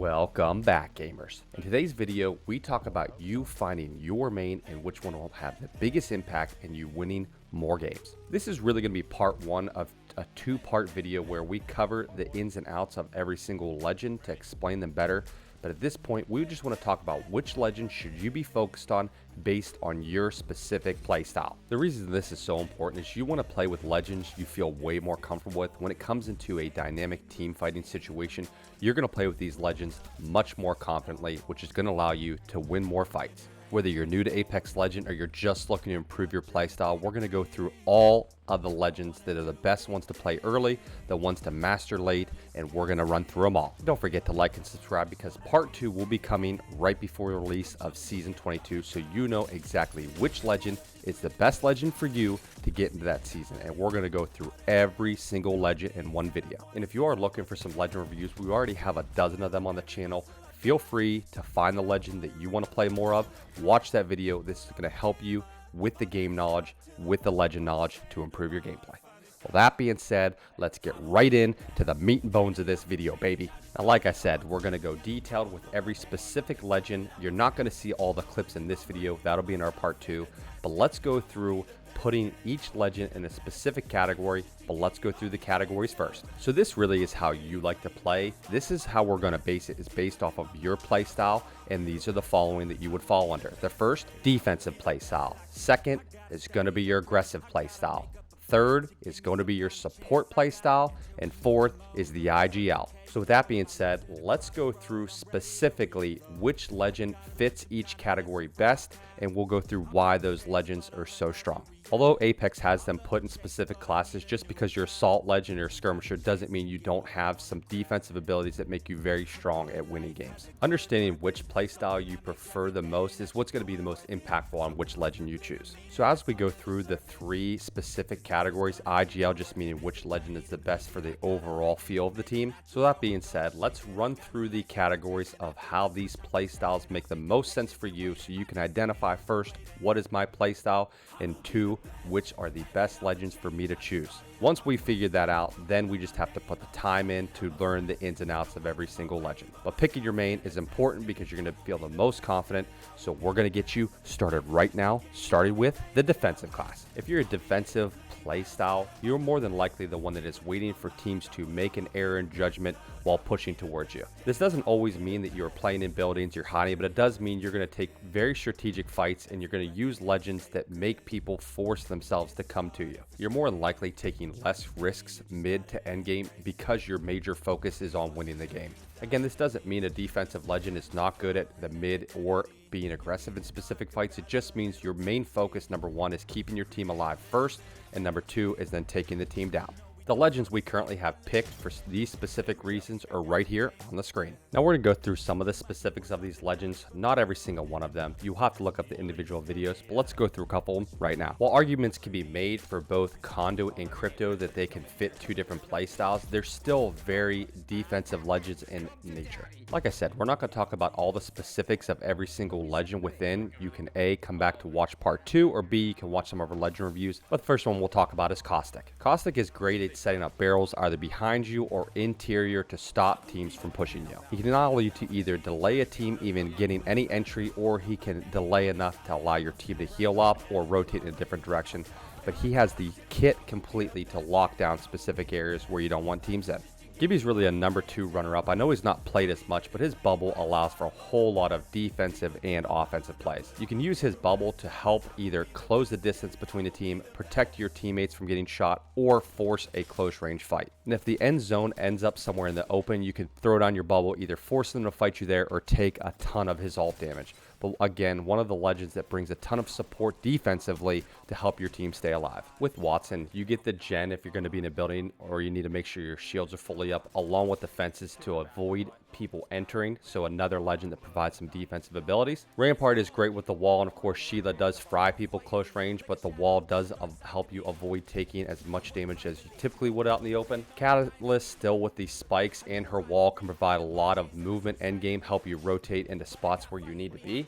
Welcome back, gamers. In today's video, we talk about you finding your main and which one will have the biggest impact in you winning more games. This is really going to be part one of a two-part video where we cover the ins and outs of every single legend to explain them better. But at this point, we just want to talk about which legend should you be focused on based on your specific playstyle. The reason this is so important is you want to play with legends you feel way more comfortable with. When it comes into a dynamic team fighting situation, you're going to play with these legends much more confidently, which is going to allow you to win more fights. Whether you're new to Apex Legend or you're just looking to improve your playstyle, we're going to go through all of the legends that are the best ones to play early, the ones to master late, and we're going to run through them all. Don't forget to like and subscribe because part 2 will be coming right before the release of Season 22, so you know exactly which legend is the best legend for you to get into that season. And we're going to go through every single legend in one video. And if you are looking for some legend reviews, we already have a dozen of them on the channel. Feel free to find the legend that you want to play more of. Watch that video. This is going to help you with the game knowledge, with the legend knowledge to improve your gameplay. Well, that being said, let's get right into the meat and bones of this video, baby. Now, like I said, we're going to go detailed with every specific legend. You're not going to see all the clips in this video. That'll be in our part 2. But let's go through putting each legend in a specific category, but let's go through the categories first. So this really is how you like to play. This is how we're going to base it, is based off of your play style, and these are the following that you would fall under. The first, defensive play style. Second is going to be your aggressive play style. Third is going to be your support play style, and fourth is the IGL. So with that being said, let's go through specifically which legend fits each category best, and we'll go through why those legends are so strong. Although Apex has them put in specific classes, just because you're assault legend or skirmisher doesn't mean you don't have some defensive abilities that make you very strong at winning games. Understanding which playstyle you prefer the most is what's going to be the most impactful on which legend you choose. So as we go through the 3 specific categories, IGL just meaning which legend is the best for the overall feel of the team. So that being said, let's run through the categories of how these playstyles make the most sense for you, so you can identify first, what is my playstyle, and 2, which are the best legends for me to choose. Once we figure that out, then we just have to put the time in to learn the ins and outs of every single legend. But picking your main is important because you're going to feel the most confident, so we're going to get you started right now, starting with the defensive class. If you're a defensive playstyle, you're more than likely the one that is waiting for teams to make an error in judgment while pushing towards you. This doesn't always mean that you're playing in buildings, you're hiding, but it does mean you're going to take very strategic fights and you're going to use legends that make people force themselves to come to you. You're more than likely taking less risks mid to end game because your major focus is on winning the game. Again, this doesn't mean a defensive legend is not good at the mid or being aggressive in specific fights. It just means your main focus, number 1, is keeping your team alive first, and number 2 is then taking the team down. The legends we currently have picked for these specific reasons are right here on the screen. Now we're going to go through some of the specifics of these legends, not every single one of them. You'll have to look up the individual videos, but let's go through a couple of them right now. While arguments can be made for both Conduit and Crypto that they can fit 2 different playstyles, they're still very defensive legends in nature. Like I said, we're not going to talk about all the specifics of every single legend within. You can A, come back to watch part 2, or B, you can watch some of our legend reviews. But the first one we'll talk about is Caustic. Caustic is great at setting up barrels either behind you or interior to stop teams from pushing you. He can allow you to either delay a team even getting any entry, or he can delay enough to allow your team to heal up or rotate in a different direction. But he has the kit completely to lock down specific areas where you don't want teams in. Gibby's really a number 2 runner-up. I know he's not played as much, but his bubble allows for a whole lot of defensive and offensive plays. You can use his bubble to help either close the distance between the team, protect your teammates from getting shot, or force a close-range fight. And if the end zone ends up somewhere in the open, you can throw down your bubble, either force them to fight you there or take a ton of his ult damage. But again, one of the legends that brings a ton of support defensively to help your team stay alive. With Watson, you get the gen if you're going to be in a building or you need to make sure your shields are fully up, along with the fences to avoid people entering, so another legend that provides some defensive abilities. Rampart is great with the wall, and of course Sheila does fry people close range, but the wall does help you avoid taking as much damage as you typically would out in the open. Catalyst, still with the spikes and her wall, can provide a lot of movement endgame, help you rotate into spots where you need to be.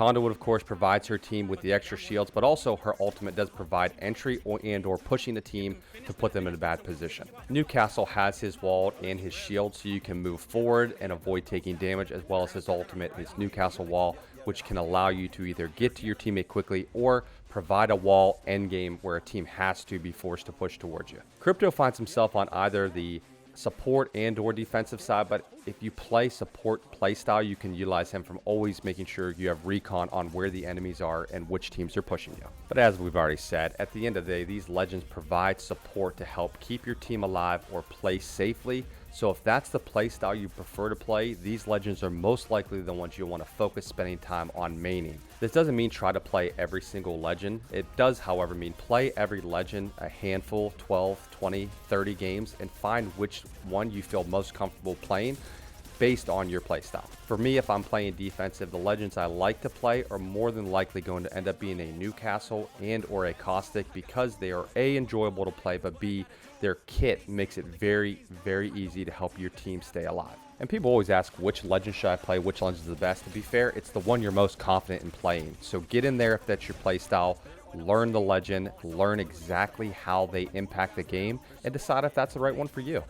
Conduit, of course, provides her team with the extra shields, but also her ultimate does provide entry or pushing the team to put them in a bad position. Newcastle has his wall and his shield, so you can move forward and avoid taking damage, as well as his ultimate, his Newcastle wall, which can allow you to either get to your teammate quickly or provide a wall endgame where a team has to be forced to push towards you. Crypto finds himself on either the support and or defensive side, but if you play support playstyle, you can utilize him from always making sure you have recon on where the enemies are and which teams are pushing you. But as we've already said, at the end of the day, these legends provide support to help keep your team alive or play safely. So if that's the playstyle you prefer to play, these legends are most likely the ones you'll want to focus spending time on maining. This doesn't mean try to play every single legend. It does, however, mean play every legend a handful, 12, 20, 30 games, and find which one you feel most comfortable playing based on your playstyle. For me, if I'm playing defensive, the legends I like to play are more than likely going to end up being a Newcastle and or a Caustic, because they are A, enjoyable to play, but B, their kit makes it very, very easy to help your team stay alive. And people always ask, which legend should I play? Which legend is the best? To be fair, it's the one you're most confident in playing. So get in there if that's your playstyle, learn the legend, learn exactly how they impact the game, and decide if that's the right one for you.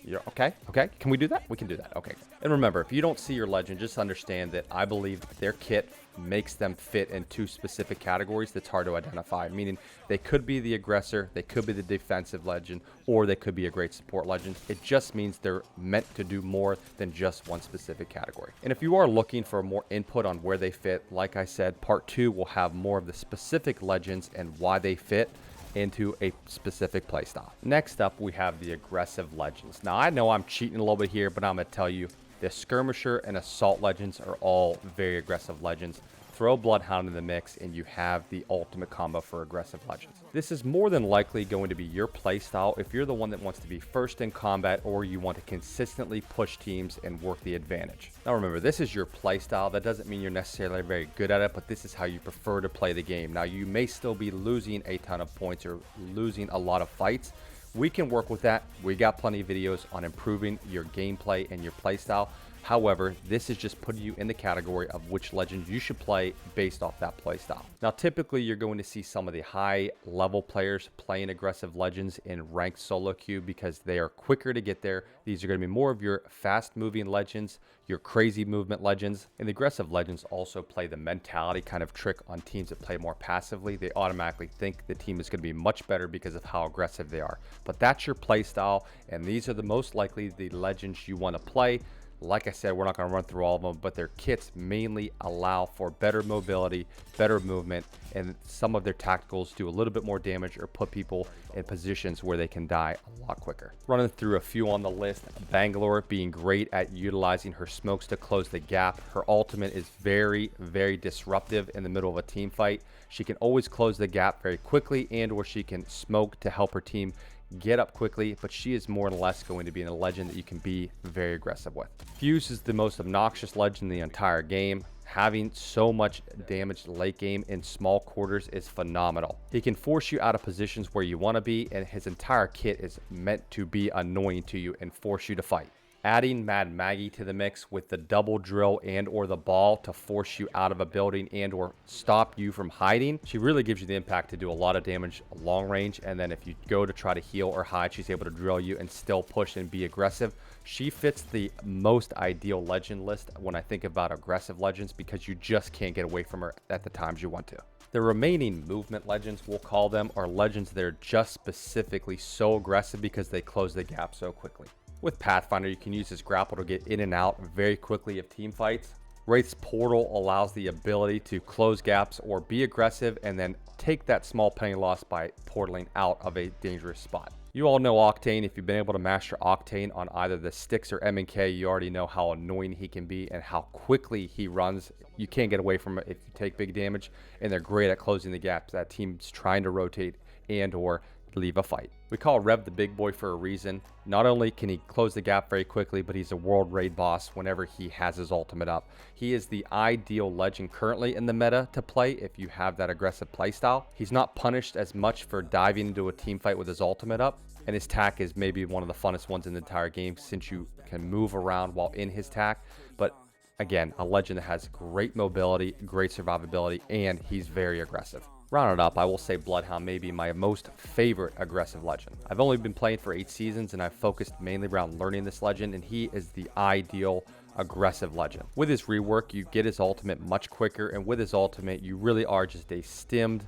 You're okay? Can we do that? We can do that. Okay. And remember, if you don't see your legend, just understand that I believe their kit makes them fit in two specific categories that's hard to identify, meaning they could be the aggressor, they could be the defensive legend, or they could be a great support legend. It just means they're meant to do more than just one specific category. And if you are looking for more input on where they fit, like I said, part 2 will have more of the specific legends and why they fit into a specific playstyle. Next up, we have the aggressive legends. Now, I know I'm cheating a little bit here, but I'm going to tell you, the skirmisher and assault legends are all very aggressive legends. Throw Bloodhound in the mix and you have the ultimate combo for aggressive legends. This is more than likely going to be your playstyle if you're the one that wants to be first in combat or you want to consistently push teams and work the advantage. Now remember, this is your playstyle. That doesn't mean you're necessarily very good at it, but this is how you prefer to play the game. Now you may still be losing a ton of points or losing a lot of fights. We can work with that. We got plenty of videos on improving your gameplay and your playstyle. However, this is just putting you in the category of which legends you should play based off that playstyle. Now, typically, you're going to see some of the high-level players playing aggressive legends in ranked solo queue because they are quicker to get there. These are going to be more of your fast-moving legends, your crazy movement legends, and the aggressive legends also play the mentality kind of trick on teams that play more passively. They automatically think the team is going to be much better because of how aggressive they are. But that's your playstyle, and these are the most likely the legends you want to play. Like I said, we're not going to run through all of them, but their kits mainly allow for better mobility, better movement, and some of their tacticals do a little bit more damage or put people in positions where they can die a lot quicker. Running through a few on the list, Bangalore being great at utilizing her smokes to close the gap. Her ultimate is very, very disruptive in the middle of a team fight. She can always close the gap very quickly, and or she can smoke to help her team get up quickly, but she is more or less going to be a legend that you can be very aggressive with. Fuse is the most obnoxious legend in the entire game. Having so much damage late game in small quarters is phenomenal. He can force you out of positions where you want to be, and his entire kit is meant to be annoying to you and force you to fight. Adding Mad Maggie to the mix with the double drill and or the ball to force you out of a building and or stop you from hiding. She really gives you the impact to do a lot of damage long range, and then if you go to try to heal or hide, she's able to drill you and still push and be aggressive. She fits the most ideal legend list when I think about aggressive legends because you just can't get away from her at the times you want to. The remaining movement legends, we'll call them, are legends that are just specifically so aggressive because they close the gap so quickly. With Pathfinder, you can use this grapple to get in and out very quickly of team fights. Wraith's Portal allows the ability to close gaps or be aggressive and then take that small penny loss by portaling out of a dangerous spot. You all know Octane. If you've been able to master Octane on either the Styx or M&K, you already know how annoying he can be and how quickly he runs. You can't get away from it if you take big damage, and they're great at closing the gaps that team's trying to rotate and or leave a fight. We call Rev the big boy for a reason. Not only can he close the gap very quickly, but he's a world raid boss whenever he has his ultimate up. He is the ideal legend currently in the meta to play if you have that aggressive playstyle. He's not punished as much for diving into a team fight with his ultimate up, and his tack is maybe one of the funnest ones in the entire game since you can move around while in his tack. But Again, a legend that has great mobility, great survivability, and he's very aggressive. Rounded up, I will say Bloodhound may be my most favorite aggressive legend. I've only been playing for 8 seasons and I've focused mainly around learning this legend, and he is the ideal aggressive legend. With his rework, you get his ultimate much quicker, and with his ultimate, you really are just a stimmed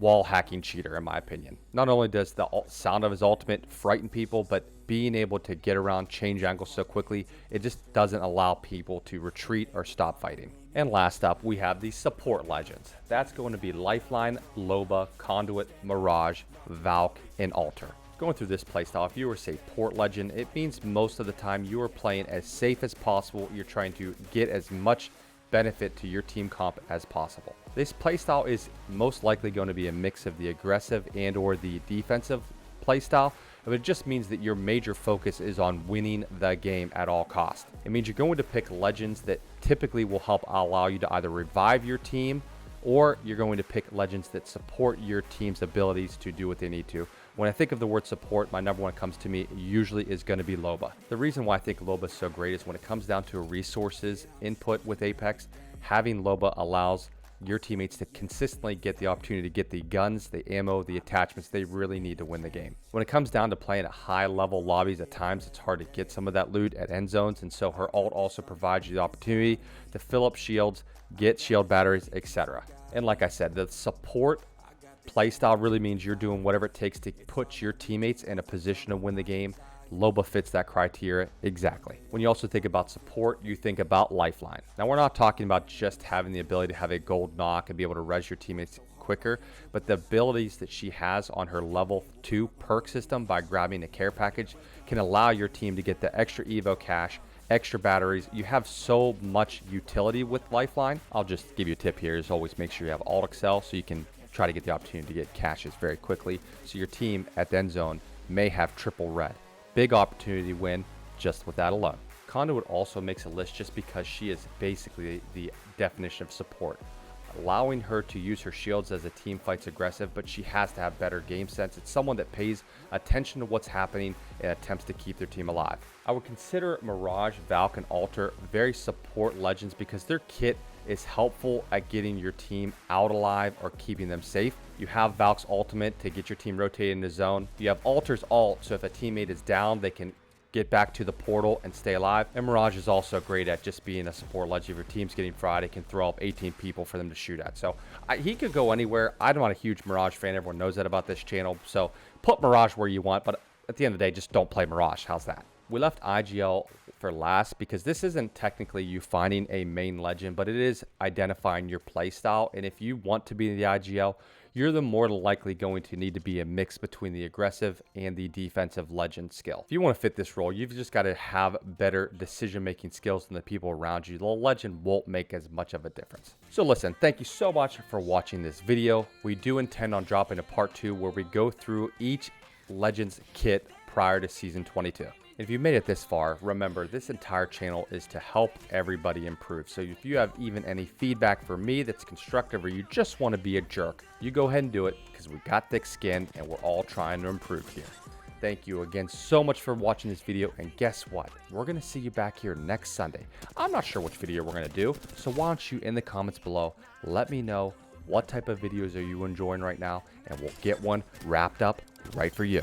wall hacking cheater, in my opinion. Not only does the sound of his ultimate frighten people, but being able to get around, change angles so quickly, it just doesn't allow people to retreat or stop fighting. And last up, we have the support legends. That's going to be Lifeline, Loba, Conduit, Mirage, Valk, and Alter. Going through this playstyle, if you were say port legend, it means most of the time you are playing as safe as possible. You're trying to get as much benefit to your team comp as possible. This playstyle is most likely going to be a mix of the aggressive and or the defensive playstyle, but it just means that your major focus is on winning the game at all costs. It means you're going to pick legends that typically will help allow you to either revive your team, or you're going to pick legends that support your team's abilities to do what they need to. When I think of the word support, my number one comes to me usually is going to be Loba. The reason why I think Loba is so great is when it comes down to resources input with Apex, having Loba allows your teammates to consistently get the opportunity to get the guns, the ammo, the attachments they really need to win the game. When it comes down to playing at high level lobbies, at times it's hard to get some of that loot at end zones, and so her ult also provides you the opportunity to fill up shields, get shield batteries, etc. And like I said, the support playstyle really means you're doing whatever it takes to put your teammates in a position to win the game. Loba fits that criteria exactly. When you also think about support, you think about Lifeline. Now, we're not talking about just having the ability to have a gold knock and be able to res your teammates quicker, but the abilities that she has on her level 2 perk system by grabbing a care package can allow your team to get the extra evo cash, extra batteries. You have so much utility with Lifeline. I'll just give you a tip here is always make sure you have alt excel so you can try to get the opportunity to get caches very quickly, so your team at the end zone may have triple red. Big opportunity win just with that alone. Conduit also makes a list just because she is basically the definition of support, allowing her to use her shields as a team fights aggressive, but she has to have better game sense. It's someone that pays attention to what's happening and attempts to keep their team alive. I would consider Mirage, Valk, and Alter very support legends because their kit is helpful at getting your team out alive or keeping them safe. You have Valk's ultimate to get your team rotated in the zone. You have Alter's ult, so if a teammate is down, they can get back to the portal and stay alive. And Mirage is also great at just being a support legend. If your team's getting fried, it can throw up 18 people for them to shoot at. So he could go anywhere. I'm not a huge Mirage fan. Everyone knows that about this channel. So put Mirage where you want, but at the end of the day, just don't play Mirage. How's that? We left IGL for last because this isn't technically you finding a main legend, but it is identifying your playstyle. And if you want to be in the IGL, you're the more likely going to need to be a mix between the aggressive and the defensive legend skill. If you want to fit this role, you've just got to have better decision-making skills than the people around you. The legend won't make as much of a difference. So listen, thank you so much for watching this video. We do intend on dropping a part 2 where we go through each legend's kit prior to season 22. If you made it this far, remember this entire channel is to help everybody improve. So if you have even any feedback for me that's constructive or you just want to be a jerk, you go ahead and do it because we got thick skin and we're all trying to improve here. Thank you again so much for watching this video, and guess what? We're going to see you back here next Sunday. I'm not sure which video we're going to do, so why don't you in the comments below let me know what type of videos are you enjoying right now, and we'll get one wrapped up right for you.